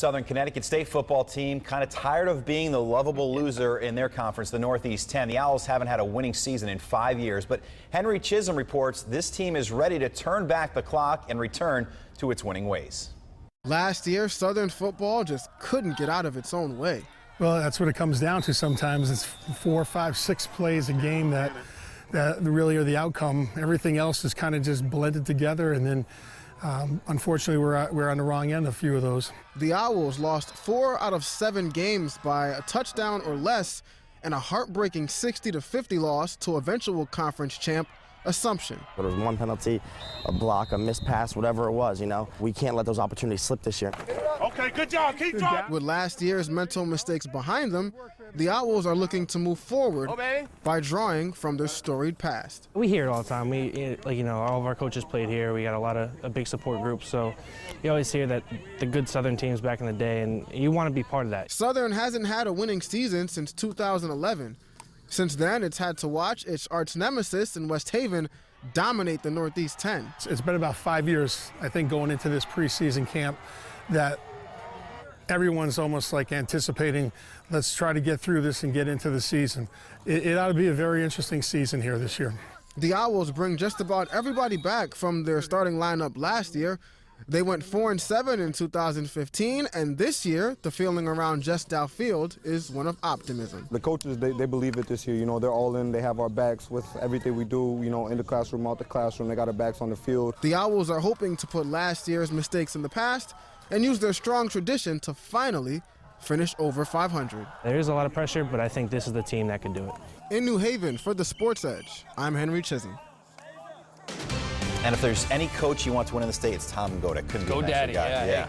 Southern Connecticut State football team kind of tired of being the lovable loser in their conference, the Northeast 10. The Owls haven't had a winning season in 5 years, but Henry Chisholm reports this team is ready to turn back the clock and return to its winning ways. Last year, Southern football just couldn't get out of its own way. Well, that's what it comes down to sometimes. It's 4, 5, 6 plays a game that really are the outcome. Everything else is kind of just blended together, and then unfortunately, we're on the wrong end of a few of those. The Owls lost 4 out of 7 games by a touchdown or less, and a heartbreaking 60-50 loss to eventual conference champ Assumption. There was one penalty, a block, a missed pass, whatever it was, you know. We can't let those opportunities slip this year. Okay, good job. Keep driving. With last year's mental mistakes behind them, the Owls are looking to move forward by drawing from their storied past. We hear it all the time. All of our coaches played here. We got a big support group, so you always hear that the good Southern teams back in the day, and you want to be part of that. Southern hasn't had a winning season since 2011. Since then, it's had to watch its arch nemesis in West Haven dominate the Northeast 10. It's been about 5 years, I think, going into this preseason camp that everyone's almost like anticipating, let's try to get through this and get into the season. It ought to be a very interesting season here this year. The Owls bring just about everybody back from their starting lineup last year. They went 4-7 in 2015, and this year, the feeling around Just Dow Field is one of optimism. The coaches, they believe it this year. You know, they're all in. They have our backs with everything we do, you know, in the classroom, out the classroom. They got our backs on the field. The Owls are hoping to put last year's mistakes in the past and use their strong tradition to finally finish over 500. There is a lot of pressure, but I think this is the team that can do it. In New Haven, for the Sports Edge, I'm Henry Chisholm. And if there's any coach you want to win in the state, it's Tom Goda. Couldn't be a nicer guy. Yeah.